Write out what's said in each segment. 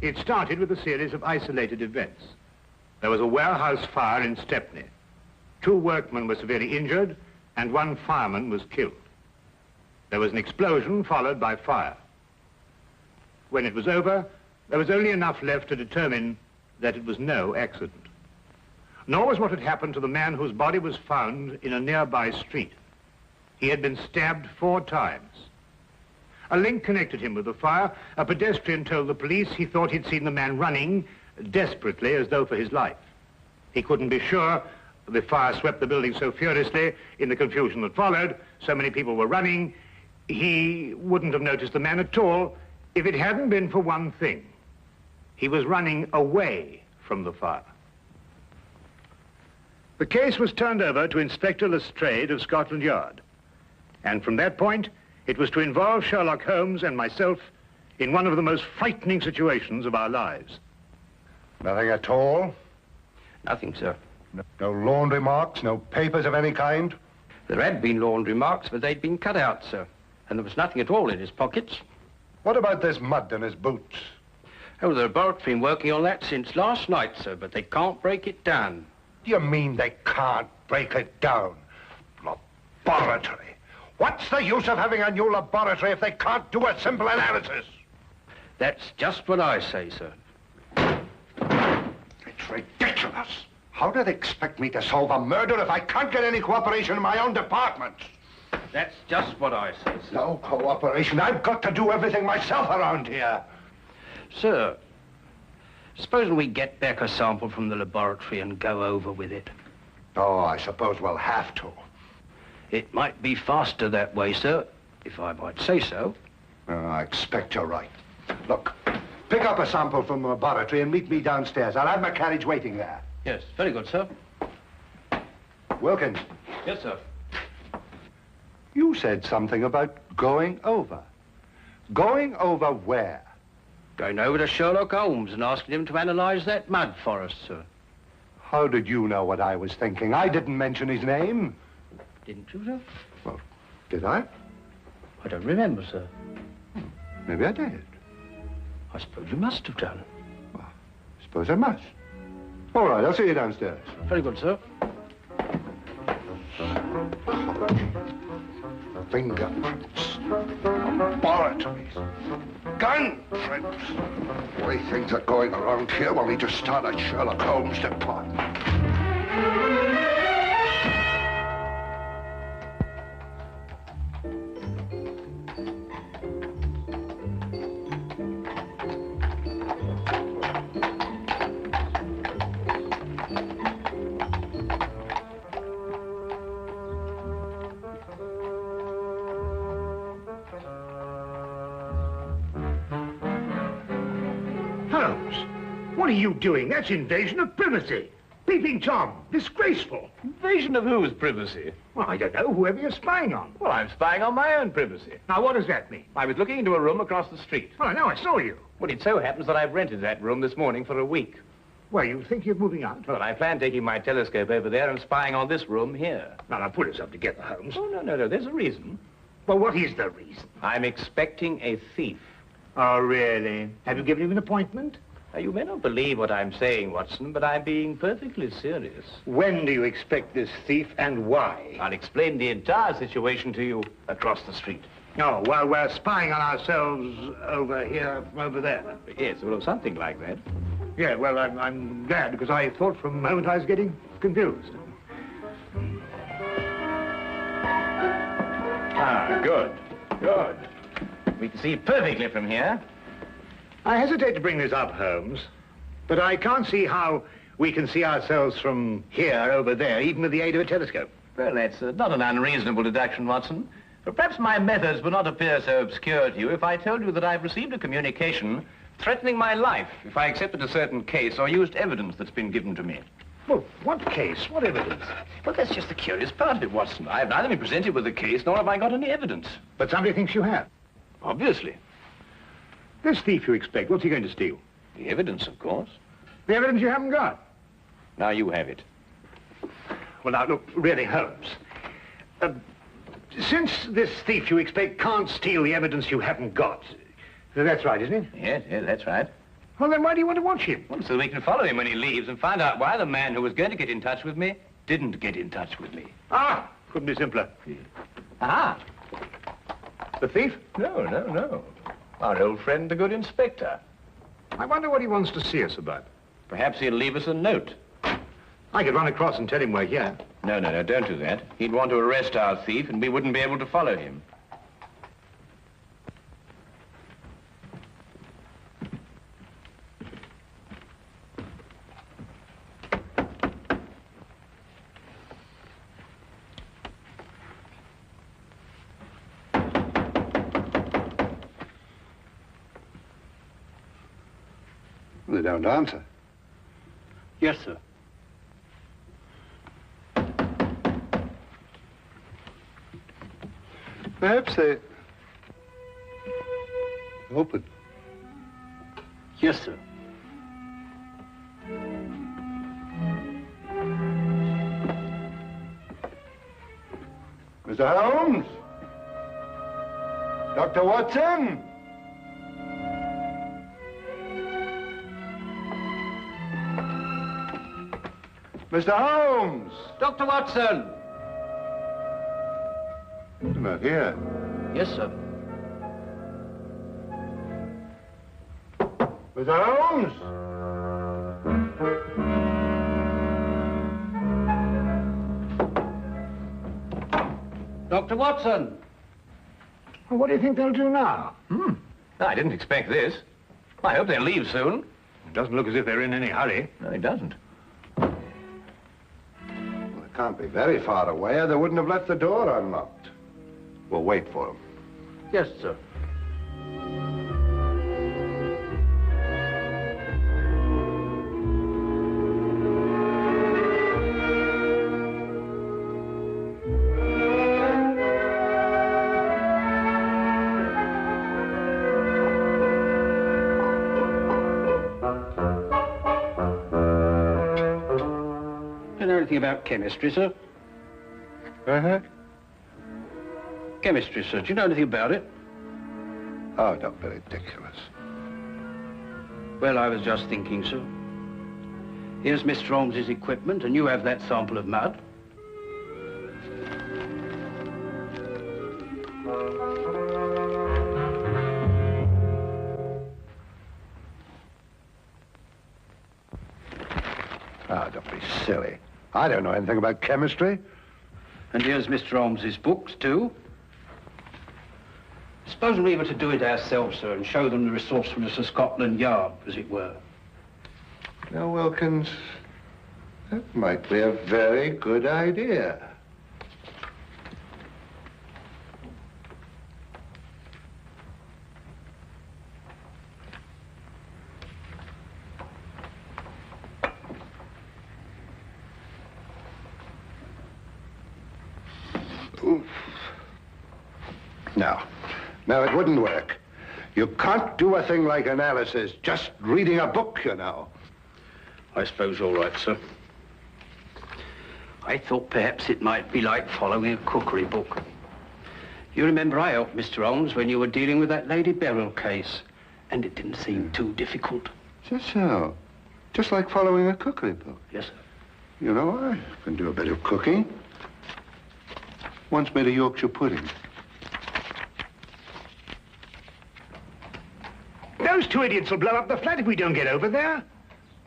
It started with a series of isolated events. There was a warehouse fire in Stepney. 2 workmen were severely injured, and 1 fireman was killed. There was an explosion followed by fire. When it was over, there was only enough left to determine that it was no accident. Nor was what had happened to the man whose body was found in a nearby street. He had been stabbed 4 times. A link connected him with the fire. A pedestrian told the police he thought he'd seen the man running desperately as though for his life. He couldn't be sure. The fire swept the building so furiously in the confusion that followed. So many people were running. He wouldn't have noticed the man at all if it hadn't been for one thing. He was running away from the fire. The case was turned over to Inspector Lestrade of Scotland Yard. And from that point, it was to involve Sherlock Holmes and myself in one of the most frightening situations of our lives. Nothing at all? Nothing, sir. No laundry marks, no papers of any kind? There had been laundry marks, but they'd been cut out, sir. And there was nothing at all in his pockets. What about this mud in his boots? Oh, the laboratory have been working on that since last night, sir, but they can't break it down. Do you mean they can't break it down? Laboratory? What's the use of having a new laboratory if they can't do a simple analysis? That's just what I say, sir. It's ridiculous. How do they expect me to solve a murder if I can't get any cooperation in my own department? That's just what I say, sir. No cooperation. I've got to do everything myself around here. Sir, supposing we get back a sample from the laboratory and go over with it. Oh, I suppose we'll have to. It might be faster that way, sir, if I might say so. I expect you're right. Look, pick up a sample from the laboratory and meet me downstairs. I'll have my carriage waiting there. Yes, very good, sir. Wilkins. Yes, sir. You said something about going over. Going over where? Going over to Sherlock Holmes and asking him to analyze that mud for us, sir. How did you know what I was thinking? I didn't mention his name. Didn't you, sir? Well, did I? I don't remember, sir. Maybe I did. I suppose you must have done. Well, I suppose I must. All right, I'll see you downstairs. Very good, sir. Fingerprints. Laboratories. Gun prints. The way things are going around here, well, we just started Sherlock Holmes' department. Holmes, what are you doing? That's invasion of privacy. Peeping Tom, disgraceful. Invasion of whose privacy? Well, I don't know, whoever you're spying on. Well, I'm spying on my own privacy. Now, what does that mean? I was looking into a room across the street. Well, I know, I saw you. Well, it so happens that I've rented that room this morning for a week. Well, you think you're moving out? Well, I plan taking my telescope over there and spying on this room here. Now, put yourself together, Holmes. Oh, no, there's a reason. Well, what is the reason? I'm expecting a thief. Oh, really? Have you given him an appointment? Now, you may not believe what I'm saying, Watson, but I'm being perfectly serious. When do you expect this thief and why? I'll explain the entire situation to you across the street. Oh, while we're spying on ourselves over here, over there. Yes, well, something like that. Yeah, well, I'm glad, because I thought for a moment I was getting confused. Ah, good. We can see perfectly from here. I hesitate to bring this up, Holmes, but I can't see how we can see ourselves from here over there, even with the aid of a telescope. Well, that's not an unreasonable deduction, Watson. But perhaps my methods would not appear so obscure to you if I told you that I've received a communication threatening my life if I accepted a certain case or used evidence that's been given to me. Well, what case? What evidence? Well, that's just the curious part of it, Watson. I've neither been presented with a case, nor have I got any evidence. But somebody thinks you have. Obviously. This thief you expect, what's he going to steal? The evidence, of course. The evidence you haven't got. Now you have it. Well, now, look, really, Holmes. Since this thief you expect can't steal the evidence you haven't got, that's right, isn't it? Yes, that's right. Well, then why do you want to watch him? Well, so we can follow him when he leaves and find out why the man who was going to get in touch with me didn't get in touch with me. Ah, couldn't be simpler. Ah. The thief? No. Our old friend, the good inspector. I wonder what he wants to see us about. Perhaps he'll leave us a note. I could run across and tell him we're here. No, don't do that. He'd want to arrest our thief, and we wouldn't be able to follow him. They don't answer. Yes, sir. Perhaps they... open. Yes, sir. Mr. Holmes? Dr. Watson? Mr. Holmes! Dr. Watson! You're not here. Yes, sir. Mr. Holmes? Dr. Watson! Well, what do you think they'll do now? No, I didn't expect this. I hope they'll leave soon. It doesn't look as if they're in any hurry. No, it doesn't. Well, they can't be very far away, or they wouldn't have left the door unlocked. We'll wait for them. Yes, sir. Do you know anything about chemistry, sir? Uh-huh. Chemistry, sir. Do you know anything about it? Oh, don't be ridiculous. Well, I was just thinking, sir. Here's Mr. Holmes's equipment, and you have that sample of mud. Oh, don't be silly. I don't know anything about chemistry. And here's Mr. Holmes's books, too. Supposing we were to do it ourselves, sir, and show them the resourcefulness of Scotland Yard, as it were. Now, Wilkins, that might be a very good idea. Oof. No, it wouldn't work. You can't do a thing like analysis just reading a book, you know. I suppose you're right, sir. I thought perhaps it might be like following a cookery book. You remember I helped Mr. Holmes when you were dealing with that Lady Beryl case, and it didn't seem too difficult. Just so. Just like following a cookery book. Yes, sir. You know, I can do a bit of cooking. Once made a Yorkshire pudding. Those two idiots will blow up the flat if we don't get over there.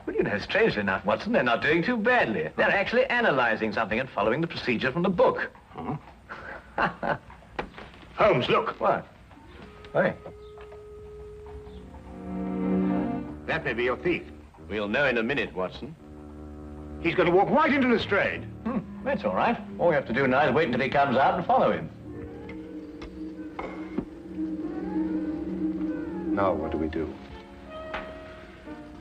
Well, you know, strangely enough, Watson, they're not doing too badly. They're actually analyzing something and following the procedure from the book. Huh? Holmes, look. What? Hey. That may be your thief. We'll know in a minute, Watson. He's going to walk right into Lestrade. That's all right. All we have to do now is wait until he comes out and follow him. Now, what do we do?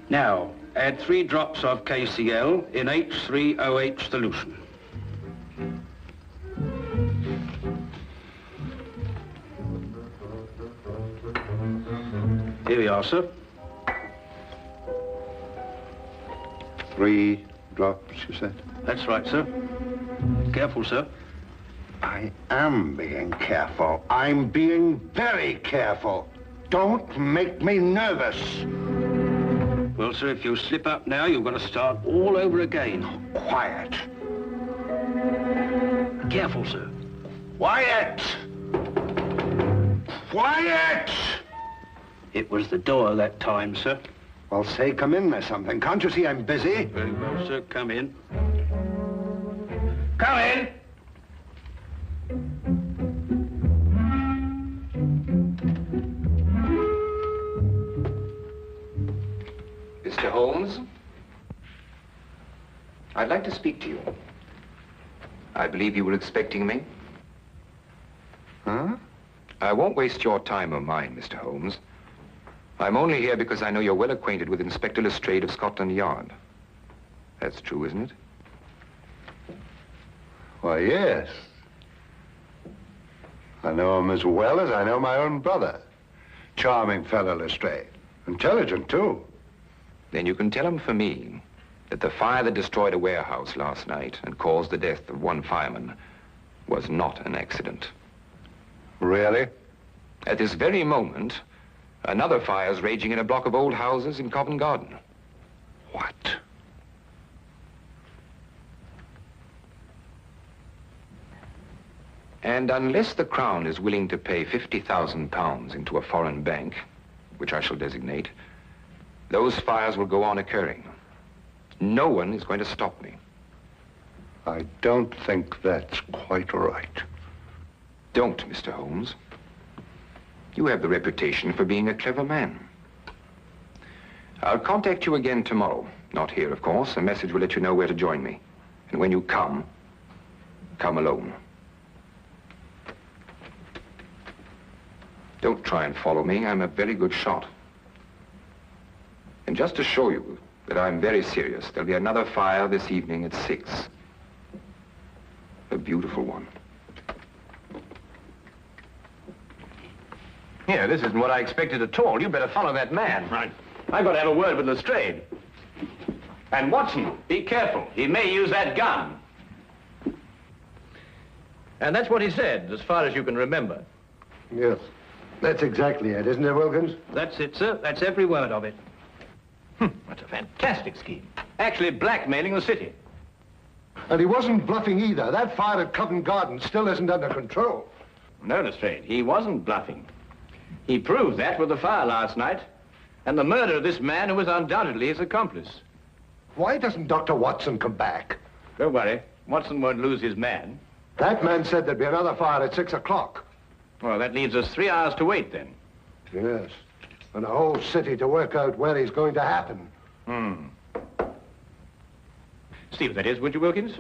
Now, add 3 drops of KCl in H3OH solution. Here we are, sir. 3 drops, you said? That's right, sir. Careful, sir. I am being careful. I'm being very careful. Don't make me nervous. Well, sir, if you slip up now, you've got to start all over again. Quiet. Careful, sir. Quiet! Quiet! It was the door that time, sir. Well, say, come in or something. Can't you see I'm busy? Very well, sir. Come in. Come in. Mr. Holmes, I'd like to speak to you. I believe you were expecting me. Huh? I won't waste your time or mine, Mr. Holmes. I'm only here because I know you're well acquainted with Inspector Lestrade of Scotland Yard. That's true, isn't it? Why, yes. I know him as well as I know my own brother. Charming fellow, Lestrade. Intelligent, too. Then you can tell him for me that the fire that destroyed a warehouse last night and caused the death of one fireman was not an accident. Really? At this very moment, another fire is raging in a block of old houses in Covent Garden. What? And unless the Crown is willing to pay £50,000 into a foreign bank, which I shall designate, those fires will go on occurring. No one is going to stop me. I don't think that's quite right. Don't, Mr. Holmes. You have the reputation for being a clever man. I'll contact you again tomorrow. Not here, of course. A message will let you know where to join me. And when you come alone. Don't try and follow me. I'm a very good shot. And just to show you that I'm very serious, there'll be another fire this evening at 6. A beautiful one. Here, this isn't what I expected at all. You better follow that man. Right. I've got to have a word with Lestrade. And Watson, be careful. He may use that gun. And that's what he said, as far as you can remember. Yes. That's exactly it, isn't it, Wilkins? That's it, sir. That's every word of it. That's a fantastic scheme. Actually blackmailing the city. And he wasn't bluffing either. That fire at Covent Garden still isn't under control. No, Lestrade, he wasn't bluffing. He proved that with the fire last night and the murder of this man who was undoubtedly his accomplice. Why doesn't Dr. Watson come back? Don't worry. Watson won't lose his man. That man said there'd be another fire at 6 o'clock. Well, that leaves us 3 hours to wait then. Yes. And a whole city to work out where he's going to happen. See what that is, would you, Wilkins?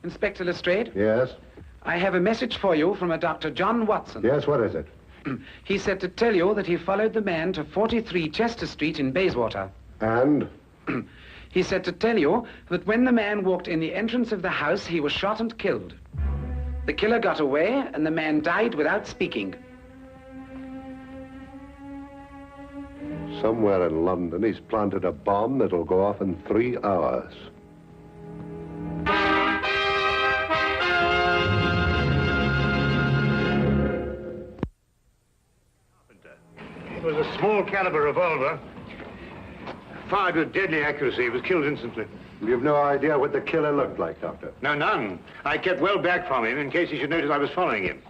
Inspector Lestrade, Yes? I have a message for you from a Dr. John Watson. Yes, what is it? He said to tell you that he followed the man to 43 Chester Street in Bayswater. And? He said to tell you that when the man walked in the entrance of the house, he was shot and killed. The killer got away, and the man died without speaking. Somewhere in London, he's planted a bomb that'll go off in 3 hours. It was a small caliber revolver. Fired with deadly accuracy. He was killed instantly. You've no idea what the killer looked like, Doctor? No, none. I kept well back from him in case he should notice I was following him.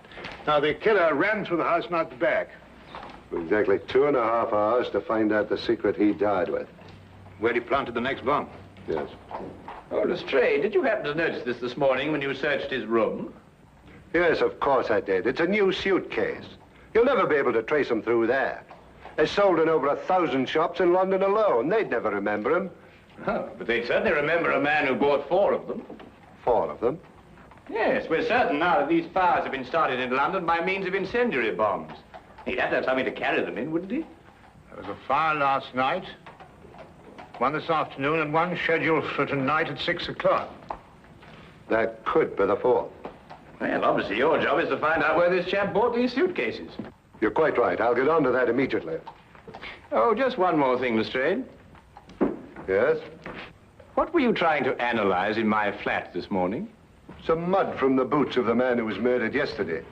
Now, the killer ran through the house and out the back. Exactly 2.5 hours to find out the secret he died with. Where he planted the next bomb. Yes. Oh, Lestrade, did you happen to notice this morning when you searched his room? Yes, of course I did. It's a new suitcase. You'll never be able to trace him through there. It's sold in over 1,000 shops in London alone. They'd never remember him. Oh, but they'd certainly remember a man who bought 4 of them. 4 of them? Yes, we're certain now that these fires have been started in London by means of incendiary bombs. He'd have to have something to carry them in, wouldn't he? There was a fire last night, one this afternoon, and one scheduled for tonight at 6 o'clock. That could be the 4th. Well, obviously your job is to find out where this chap bought these suitcases. You're quite right. I'll get on to that immediately. Oh, just one more thing, Lestrade. Yes? What were you trying to analyze in my flat this morning? Some mud from the boots of the man who was murdered yesterday.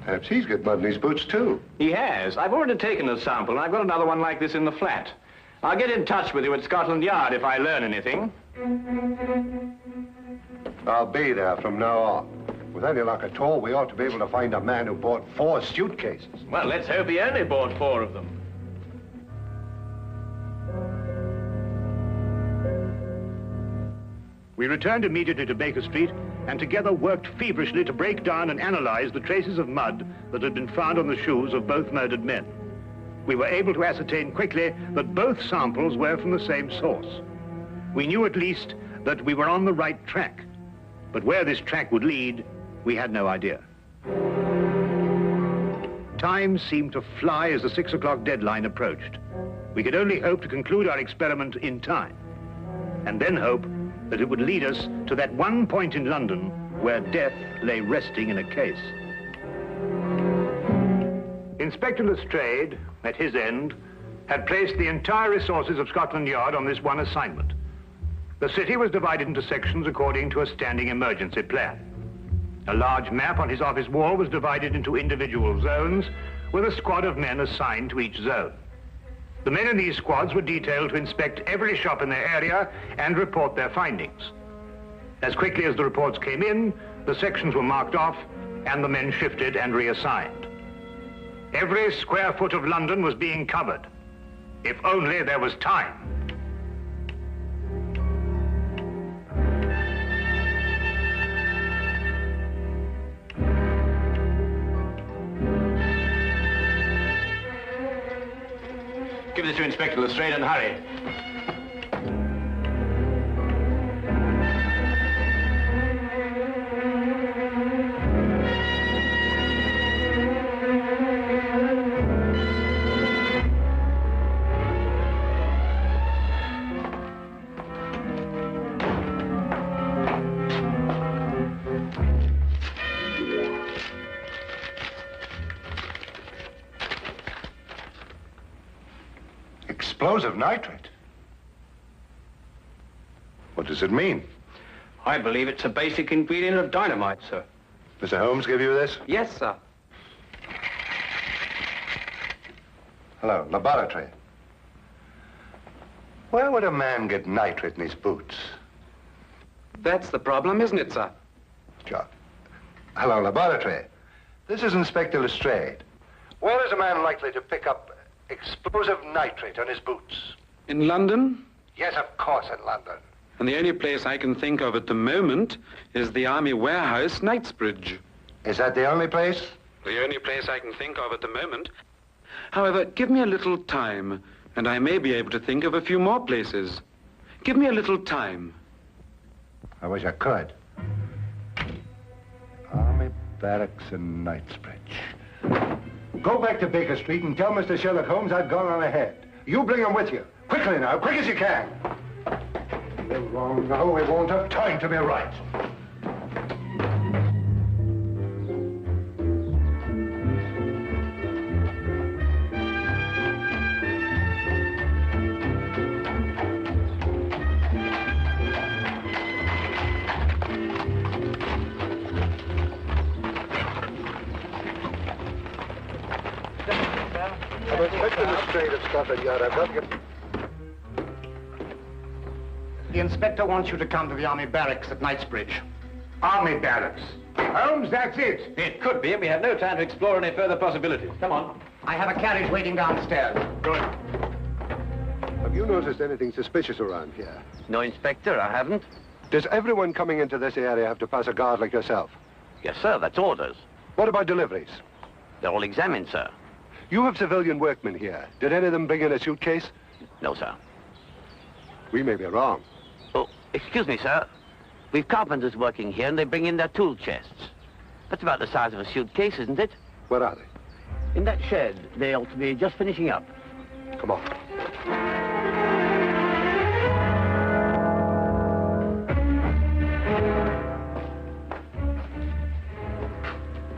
Perhaps he's got mud in his boots, too. He has. I've already taken a sample, and I've got another one like this in the flat. I'll get in touch with you at Scotland Yard if I learn anything. I'll be there from now on. With any luck at all, we ought to be able to find a man who bought 4 suitcases. Well, let's hope he only bought 4 of them. We returned immediately to Baker Street and together worked feverishly to break down and analyze the traces of mud that had been found on the shoes of both murdered men. We were able to ascertain quickly that both samples were from the same source. We knew at least that we were on the right track, but where this track would lead, we had no idea. Time seemed to fly as the 6 o'clock deadline approached. We could only hope to conclude our experiment in time, and then hope that it would lead us to that one point in London where death lay resting in a case. Inspector Lestrade, at his end, had placed the entire resources of Scotland Yard on this one assignment. The city was divided into sections according to a standing emergency plan. A large map on his office wall was divided into individual zones, with a squad of men assigned to each zone. The men in these squads were detailed to inspect every shop in their area and report their findings. As quickly as the reports came in, the sections were marked off and the men shifted and reassigned. Every square foot of London was being covered, if only there was time. Give this to Inspector Lestrade and hurry. Explosive nitrate? What does it mean? I believe it's a basic ingredient of dynamite, sir. Mr. Holmes give you this? Yes, sir. Hello, laboratory. Where would a man get nitrate in his boots? That's the problem, isn't it, sir? Sure. Hello, laboratory. This is Inspector Lestrade. Where is a man likely to pick up explosive nitrate on his boots? In London? Yes, of course, in London. And the only place I can think of at the moment is the Army Warehouse, Knightsbridge. Is that the only place? The only place I can think of at the moment. However, give me a little time, and I may be able to think of a few more places. Give me a little time. I wish I could. Army Barracks in Knightsbridge. Go back to Baker Street and tell Mr. Sherlock Holmes I've gone on ahead. You bring him with you. Quickly now, quick as you can. We're wrong now, we won't have time to be right. I'm Inspector Lestrade of Scotland Yard. I've got to get... The inspector wants you to come to the Army Barracks at Knightsbridge. Army Barracks? Holmes, that's it. It could be, and we have no time to explore any further possibilities. Come on. I have a carriage waiting downstairs. Good. Have you noticed anything suspicious around here? No, Inspector, I haven't. Does everyone coming into this area have to pass a guard like yourself? Yes, sir, that's orders. What about deliveries? They're all examined, sir. You have civilian workmen here. Did any of them bring in a suitcase? No, sir. We may be wrong. Oh, excuse me, sir. We've carpenters working here, and they bring in their tool chests. That's about the size of a suitcase, isn't it? Where are they? In that shed. They ought to be just finishing up. Come on.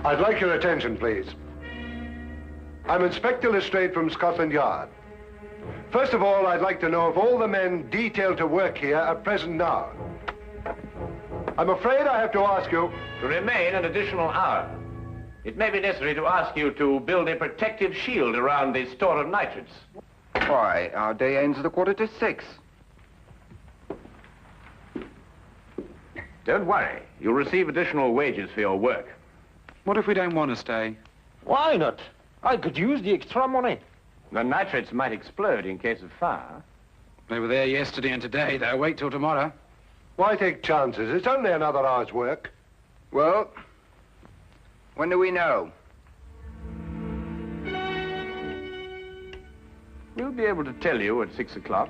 I'd like your attention, please. I'm Inspector Lestrade from Scotland Yard. First of all, I'd like to know if all the men detailed to work here are present now. I'm afraid I have to ask you... To remain an additional hour. It may be necessary to ask you to build a protective shield around the store of nitrates. Why, our day ends at 6:15. Don't worry. You'll receive additional wages for your work. What if we don't want to stay? Why not? I could use the extra money. The nitrates might explode in case of fire. They were there yesterday and today. They'll wait till tomorrow. Why take chances? It's only another hour's work. Well, when do we know? We'll be able to tell you at 6 o'clock.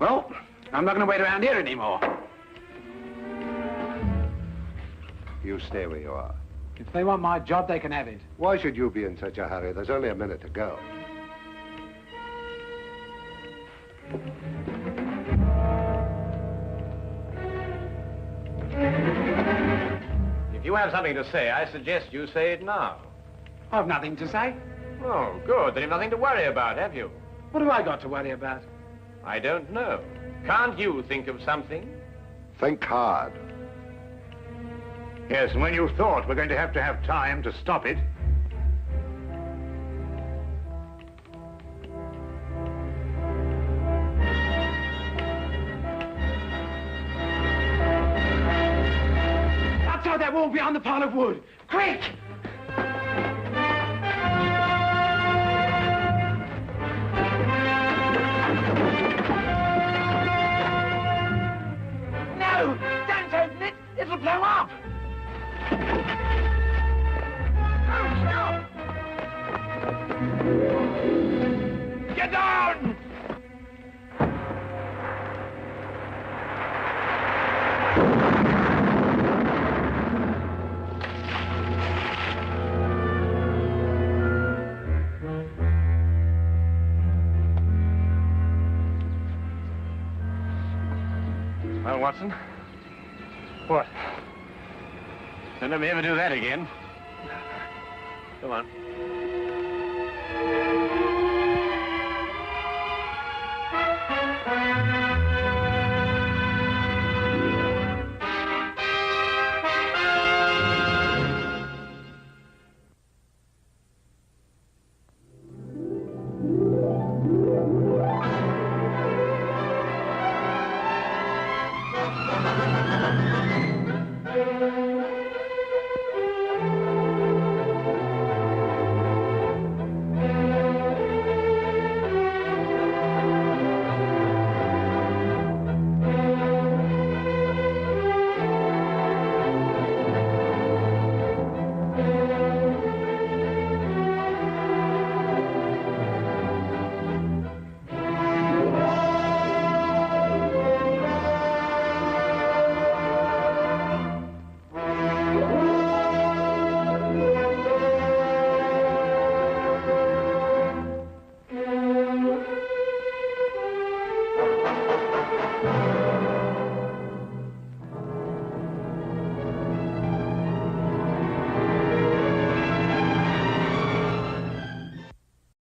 Well, I'm not going to wait around here anymore. You stay where you are. If they want my job, they can have it. Why should you be in such a hurry? There's only a minute to go. If you have something to say, I suggest you say it now. I've nothing to say. Oh, good. Then you've nothing to worry about, have you? What have I got to worry about? I don't know. Can't you think of something? Think hard. Yes, and when you thought we're going to have time to stop it, outside that wall behind the pile of wood. Quick! No! Don't open it! It'll blow up! Oh, stop! Get down! Well, Watson? What? Don't let me ever do that again. Come on.